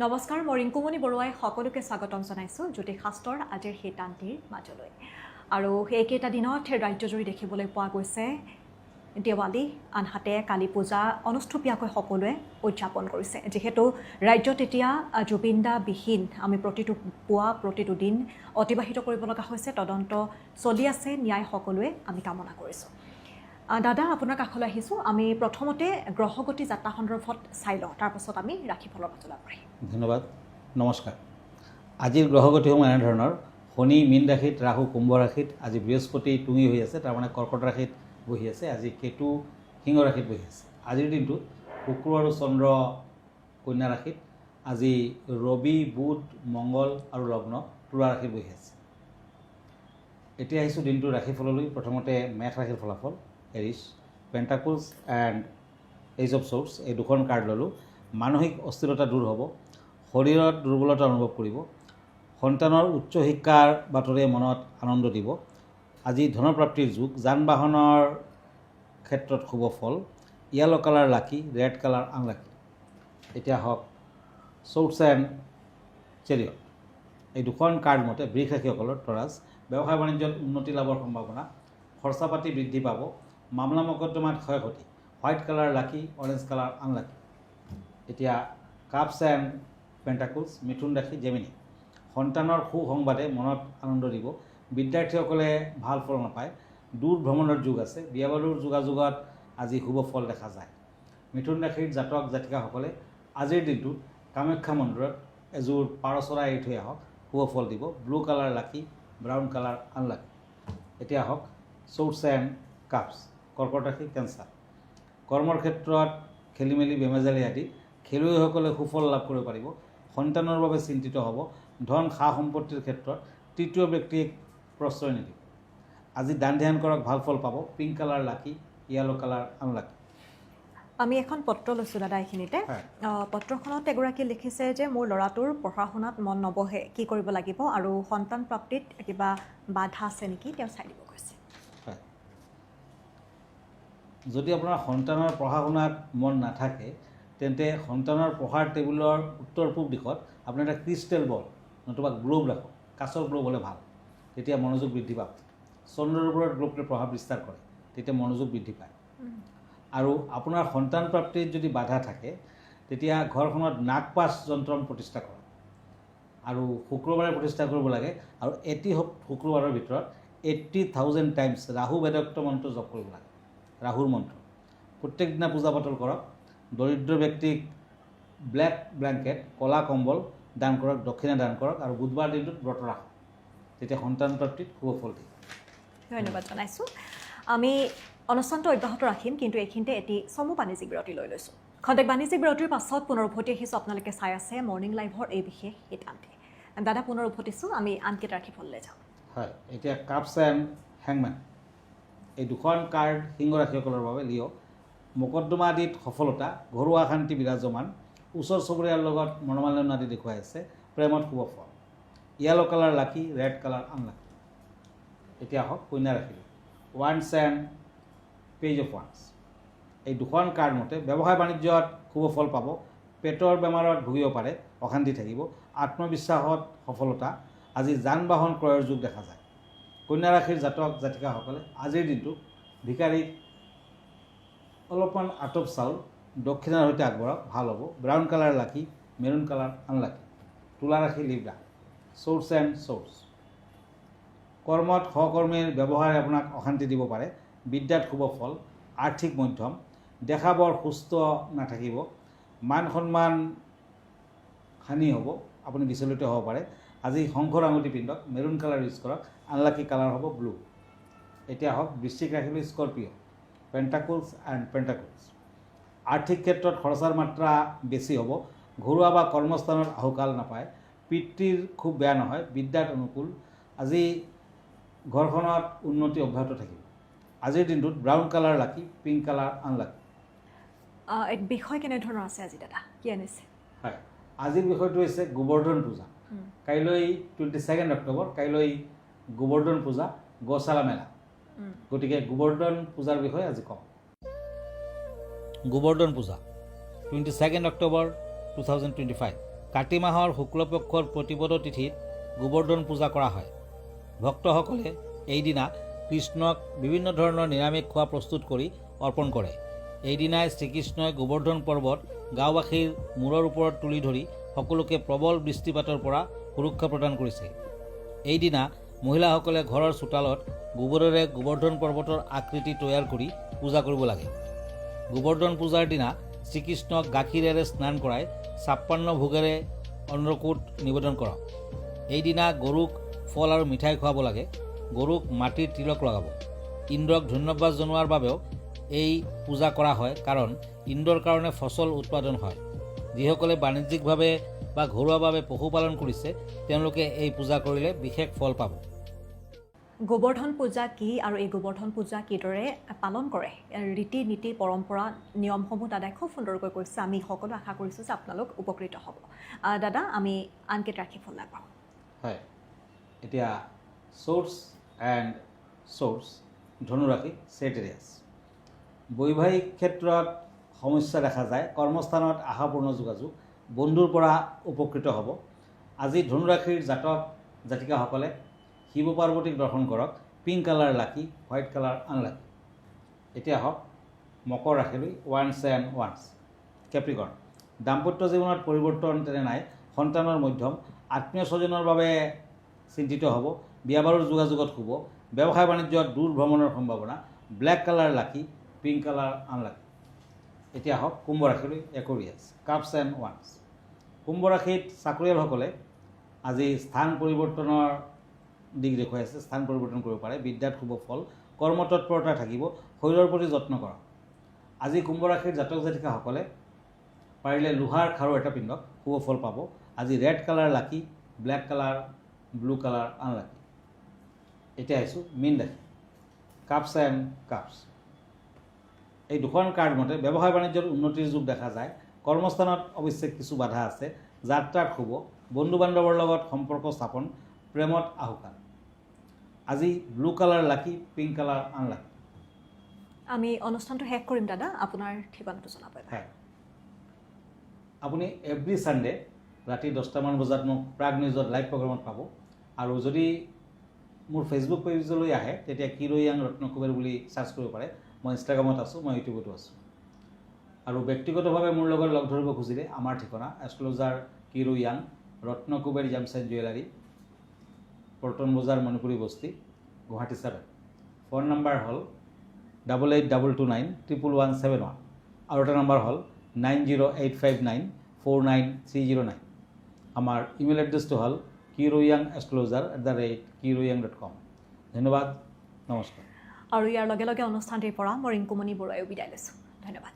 নমস্কাৰ, মই ৰিংকুমণি বৰুৱাই সকলোকে স্বাগতম জনাইছোঁ জ্যোতিষশাস্ত্ৰৰ আজিৰ শীতান্তিৰ মাজলৈ। আৰু এইকেইটা দিনত ৰাজ্যজুৰি দেখিবলৈ পোৱা গৈছে দেৱালী, আনহাতে কালী পূজা অনুষ্ঠুপীয়াকৈ সকলোৱে উদযাপন কৰিছে। যিহেতু ৰাজ্যত এতিয়া জুবিনদাবিহীন আমি প্ৰতিটো পুৱা প্ৰতিটো দিন অতিবাহিত কৰিব লগা হৈছে, তদন্ত চলি আছে, ন্যায় সকলোৱে আমি কামনা কৰিছোঁ। দাদা, আপোনাৰ কাষলৈ আহিছোঁ। আমি প্ৰথমতে গ্ৰহগতি যাত্ৰা সন্দৰ্ভত চাই লওঁ, তাৰপাছত আমি ৰাশিফলৰ মাজলৈ পাৰিম। ধন্যবাদ, নমস্কাৰ। আজিৰ গ্ৰহগতিসমূহ এনেধৰণৰ: শনি মীন ৰাশিত, ৰাহু কুম্ভ ৰাশিত, আজি বৃহস্পতি টুঙি হৈ আছে, তাৰমানে কৰ্কট ৰাশিত বহি আছে, আজি কেতু সিংহ ৰাশিত বহি আছে। আজিৰ দিনটোত শুক্ৰ আৰু চন্দ্ৰ কন্যা ৰাশিত, আজি ৰবি বুধ মংগল আৰু লগ্ন তুলা ৰাশিত বহি আছে। এতিয়া আহিছোঁ দিনটোৰ ৰাশিফললৈ। প্ৰথমতে মেষ ৰাশিৰ ফলাফল। Aries, pentacles and ace of swords এই দুখন কাৰ্ড ল'লোঁ। মানসিক অস্থিৰতা দূৰ হ'ব, শৰীৰত দুৰ্বলতা অনুভৱ কৰিব, সন্তানৰ উচ্চ শিক্ষাৰ বাতৰিয়ে মনত আনন্দ দিব। আজি ধনপ্ৰাপ্তিৰ যুগ, যান বাহনৰ ক্ষেত্ৰত শুভ ফল। য়েলো কালাৰ লাকি, ৰেড কালাৰ আনলাকি। এতিয়া হওক শ্বৰ্টছ এণ্ড চেৰিয়ট এই দুখন কাৰ্ড মতে বৃষ ৰাশিসকলৰ তৰাজ, ব্যৱসায় বাণিজ্যত উন্নতি লাভৰ সম্ভাৱনা, খৰচা পাতি বৃদ্ধি পাব, মামলা মকদ্দমাত ক্ষয় ক্ষতি। হোৱাইট কালাৰ লাকি, অৰেঞ্জ কালাৰ আনলাকি। এতিয়া কাপছ এণ্ড পেণ্টাকলছ মিথুন ৰাশি, জেমিনি। সন্তানৰ সুসংবাদে মনত আনন্দ দিব, বিদ্যাৰ্থীসকলে ভাল ফল নাপায়, দূৰ ভ্ৰমণৰ যুগ আছে, বিয়া বাৰুৰ যোগাযোগত আজি শুভ ফল দেখা যায়। মিথুন ৰাশিৰ জাতক জাতিকাসকলে আজিৰ দিনটোত কামাখ্যা মন্দিৰত এযোৰ পাৰ চৰাই এৰি থৈ আহক, শুভ ফল দিব। ব্লু কালাৰ লাকি, ব্ৰাউন কালাৰ আনলাকি। এতিয়া আহক শ্বৰ্টছ এণ্ড কাপছ, কৰ্কট ৰাশি, কেঞ্চাৰ। কৰ্মৰ ক্ষেত্ৰত খেলি মেলি বেমেজালি আদি, খেলুৱৈসকলে সুফল লাভ কৰিব পাৰিব, সন্তানৰ বাবে চিন্তিত হ'ব, ধন সা সম্পত্তিৰ ক্ষেত্ৰত তৃতীয় ব্যক্তিক প্ৰশ্ৰয় নিদিব। আজি দান ধ্যান কৰক, ভাল ফল পাব। পিংক কালাৰ লাকি, য়েলো কালাৰ আনলাকি। আমি এখন পত্ৰ লৈছোঁ দাদা। এইখিনিতে পত্ৰখনত এগৰাকীয়ে লিখিছে যে মোৰ ল'ৰাটোৰ পঢ়া শুনাত মন নবহে, কি কৰিব লাগিব, আৰু সন্তান প্ৰাপ্তিত কিবা বাধা আছে নেকি, তেওঁ চাই দিব কৈছে। হয়, যদি আপোনাৰ সন্তানৰ পঢ়া শুনাত মন নাথাকে, তেন্তে সন্তানৰ পঢ়াৰ টেবুলৰ উত্তৰ পূব দিশত আপুনি এটা ক্ৰিষ্টেল বল নতুবা গ্লোভ ৰাখক। কাঁচৰ গ্লোভ হ'লে ভাল, তেতিয়া মনোযোগ বৃদ্ধি পাব। চন্দ্ৰৰ ওপৰত গ্লোভটোৱে প্ৰভাৱ বিস্তাৰ কৰে, তেতিয়া মনোযোগ বৃদ্ধি পায়। আৰু আপোনাৰ সন্তান প্ৰাপ্তিত যদি বাধা থাকে, তেতিয়া ঘৰখনত নাগপাশ যন্ত্ৰ প্ৰতিষ্ঠা কৰক, আৰু শুক্ৰবাৰে প্ৰতিষ্ঠা কৰিব লাগে। আৰু এটি শুক্ৰবাৰৰ ভিতৰত 80,000 টাইমছ ৰাহু বেদক্ত মন্ত্ৰ জপ কৰিব লাগে, ৰাহুৰ মন্ত্ৰ। প্ৰত্যেক দিনা পূজা পাতল কৰক। দৰিদ্ৰ ব্যক্তিক ব্লেক ব্লেংকেট, ক'লা কম্বল দান কৰক, দক্ষিণা দান কৰক, আৰু বুধবাৰ দিনটোত ব্ৰত ৰাখক, তেতিয়া সন্তান প্ৰাপ্তিত শুভ ফল দিয়ে। ধন্যবাদ জনাইছোঁ। আমি অনুষ্ঠানটো অব্যাহত ৰাখিম, কিন্তু এইখিনিতে এটি চমু বাণিজ্যিক বিৰতি লৈ লৈছোঁ। খন্তেক বাণিজ্যিক বিৰতিৰ পাছত পুনৰ উভতি আহিছোঁ। আপোনালোকে চাই আছে মৰ্ণিং লাইভৰ এই বিশেষ শীতান্তি। দাদা, পুনৰ উভতিছোঁ। আমি আনকেইটা ৰাশিফললৈ যাওঁ। হয়, এতিয়া কাপছ এণ্ড হেংমেন এই দুখন কাৰ্ড সিংহ ৰাশিসকলৰ বাবে। লিঅ' মোকদ্দমা আদিত সফলতা, ঘৰুৱা শান্তি বিৰাজমান, ওচৰ চুবুৰীয়াৰ লগত মনোমালিন্য আদি দেখুৱাই আছে, প্ৰেমত শুভ ফল। য়েলো কালাৰ লাকি, ৰেড কালাৰ আনলাকি। এতিয়া আহক কন্যা ৰাশি। Once and page of once এই দুখন কাৰ্ড মতে ব্যৱসায় বাণিজ্যত শুভ ফল পাব, পেটৰ বেমাৰত ভুগিব পাৰে, অশান্তি থাকিব, আত্মবিশ্বাসত সফলতা। আজি যান বাহন ক্ৰয়ৰ যুগ দেখা যায়। কন্যা ৰাশিৰ জাতক জাতিকাসকলে আজিৰ দিনটোত ভিকাৰীক অলপমান আটপ চাউল দক্ষিণাৰ সৈতে আগবঢ়াওক, ভাল হ'ব। ব্ৰাউন কালাৰ লাকি, মেৰুণ কালাৰ আনলাকি। তুলা ৰাশি, লিব্ৰা। শ্বৰ্টছ এণ্ড শ্বৰ্টছ কৰ্মত সহকৰ্মীৰ ব্যৱহাৰে আপোনাক অশান্তি দিব পাৰে, বিদ্যাত শুভ ফল, আৰ্থিক মধ্যম, দেখা বৰ সুস্থ নাথাকিব, মান সন্মান হানি হ'ব, আপুনি বিচলিত হ'ব পাৰে। আজি শংখৰ আঙুঠি পিন্ধক, মেৰুণ কালাৰ ইউজ কৰক, আনলাকি কালাৰ হ'ব ব্লু। এতিয়া হওক বৃশ্চিক ৰাশিলৈ স্কৰপিঅ', পেণ্টাকলছ এণ্ড পেণ্টাকলছ। আৰ্থিক ক্ষেত্ৰত খৰচাৰ মাত্ৰা বেছি হ'ব, ঘৰুৱা বা কৰ্মস্থানত আহুকাল নাপায়, পিতৃৰ খুব বেয়া নহয়, বিদ্যাত অনুকূল। আজি ঘৰখনত উন্নতি অব্যাহত থাকিব। আজিৰ দিনটোত brown colour lucky, pink colour unlucky. এক বিষয় কেনেধৰণৰ আছে আজি দাদা, কি আনিছে? হয়, আজিৰ বিষয়টো হৈছে গোবৰ্ধন পূজা। কাইলৈ 22 অক্টোবৰ, কাইলৈ গোবৰ্ধন পূজা, গৌশালা মেলা। গতিকে গোবৰ্ধন পূজাৰ বিষয়ে আজি কম। গোবৰ্ধন পূজা 22 অক্টোবৰ 2025। কাতি মাহৰ শুক্লপক্ষৰ প্ৰতিপদ তিথিত গোবৰ্ধন পূজা কৰা হয়। ভক্তসকলে এইদিনা কৃষ্ণক বিভিন্ন ধৰণৰ নিৰামিষ খোৱা প্ৰস্তুত কৰি অৰ্পণ কৰে। এইদিনাই শ্ৰীকৃষ্ণই গোবৰ্ধন পৰ্বত গাঁওবাসীৰ মূৰৰ ওপৰত তুলি ধৰি সকলোকে প্ৰবল বৃষ্টিপাতৰ পৰা সুৰক্ষা প্ৰদান কৰিছে। এইদিনা মহিলাসকলে ঘৰৰ চোতালত গোবৰেৰে গোবৰ্ধন পৰ্বতৰ আকৃতি তৈয়াৰ কৰি পূজা কৰিব লাগে। গোবৰ্ধন পূজাৰ দিনা শ্ৰীকৃষ্ণক গাখীৰেৰে স্নান কৰাই 56 ভোগেৰে অন্নকূট নিবেদন কৰক। এইদিনা গৰুক ফল আৰু মিঠাই খুৱাব লাগে। গৰুক মাটিৰ তিলক লগাব। ইন্দ্ৰক ধন্যবাদ জনোৱাৰ বাবেও এই পূজা কৰা হয়, কাৰণ ইন্দ্ৰৰ কাৰণে ফচল উৎপাদন হয়। যিসকলে বাণিজ্যিকভাৱে বা ঘৰুৱাভাৱে পশুপালন কৰিছে তেওঁলোকে এই পূজা কৰিলে বিশেষ ফল পাব। গোবৰ্ধন পূজা কি আৰু এই গোবৰ্ধন পূজা কিদৰে পালন কৰে, ৰীতি নীতি পৰম্পৰা নিয়মসমূহ দাদাই খুব সুন্দৰকৈ কৈছে। আমি সকলো আশা কৰিছোঁ যে আপোনালোক উপকৃত হ'ব। দাদা, আমি আনকেইটা ৰাশিফল নাপাওঁ। হয়, এতিয়া চ'ৰ্চ এণ্ড চ'ৰ্চ ধনুৰাশি ছেজিটেৰিয়াছ। বৈবাহিক ক্ষেত্ৰত সমস্যা দেখা যায়। কৰ্মস্থানত আশাপূৰ্ণ যোগাযোগ, বন্ধুৰ পৰা উপকৃত হ'ব। আজি ধনুৰাশিৰ জাতক জাতিকাসকলে শিৱ পাৰ্বতীক দৰ্শন কৰক। পিংক কালাৰ লাকি, হোৱাইট কালাৰ আনলাকি। এতিয়া হওক মকৰ ৰাশিলৈ ওৱান্স এণ্ড ওৱান্স। কেপ্ৰিকৰ্ণ, দাম্পত্য জীৱনত পৰিৱৰ্তন তেনে নাই। সন্তানৰ মধ্যম, আত্মীয় স্বজনৰ বাবে চিন্তিত হ'ব। বিয়া বাৰুৰ যোগাযোগত শুব। ব্যৱসায় বাণিজ্যত দূৰ ভ্ৰমণৰ সম্ভাৱনা। Black colour lucky, pink colour unlucky. এতিয়া হওক কুম্ভ ৰাশিলৈ একুৰিয়াছ। কাপছ এণ্ড ওৱান্স। কুম্ভ ৰাশিত চাকৰিয়ালসকলে আজি স্থান পৰিৱৰ্তনৰ দিশ দেখুৱাই আছে। স্থান পৰিৱৰ্তন কৰিব পাৰে। বিদ্যাত শুভ ফল। কৰ্মতৎপৰতা থাকিব। শৰীৰৰ প্ৰতি যত্ন কৰক। আজি কুম্ভ ৰাশিৰ জাতক জাতিকাসকলে পাৰিলে লোহাৰ খাৰু এটা পিন্ধক, শুভ ফল পাব। আজি red colour lucky, black colour, blue colour unlucky. এতিয়া আহিছোঁ মীন ৰাশি। Cups and cups. এই দুখন কাৰ্ড মতে ব্যৱসায় বাণিজ্যত উন্নতিৰ যুগ দেখা যায়। কৰ্মস্থানত অৱশ্যে কিছু বাধা আছে। যাত্ৰাত শুভ। বন্ধু বান্ধৱৰ লগত সম্পৰ্ক স্থাপন। প্ৰেমত আহুকাল। আজি blue colour lucky, pink colour unlucky. আমি অনুষ্ঠানটো শেষ কৰিম দাদা, আপোনাৰ ঠিকনাটো জনাব। হয়, আপুনি এভৰি ছানডে ৰাতি 10টামান বজাত মোক প্ৰাগ নিউজত লাইভ প্ৰগ্ৰামত পাব। আৰু যদি মোৰ ফেচবুক পেজলৈ আহে তেতিয়া কিৰয়াং ৰত্নকুবেৰ বুলি চাৰ্চ কৰিব পাৰে। মই ইনষ্টাগ্ৰামত আছোঁ, মই ইউটিউবতো আছোঁ। আৰু ব্যক্তিগতভাৱে মোৰ লগত লগ ধৰিব খুজিলে আমাৰ ঠিকনা astrologer Kiryang, Ratnakuber gems and jewellery, Paltan Bazaar, Manipuri বস্তি, গুৱাহাটী 7। ফোন নম্বৰ হ'ল 8822911171। আৰু এটা নম্বৰ হ'ল 9085949309। আমাৰ ইমেইল এড্ৰেছটো হ'ল kiroyangastrologer@kiroyang.com। ধন্যবাদ, নমস্কাৰ। আৰু ইয়াৰ লগে লগে অনুষ্ঠানটিৰ পৰা মই ৰিংকুমণি বৰুৱাইও বিদায় লৈছোঁ। ধন্যবাদ।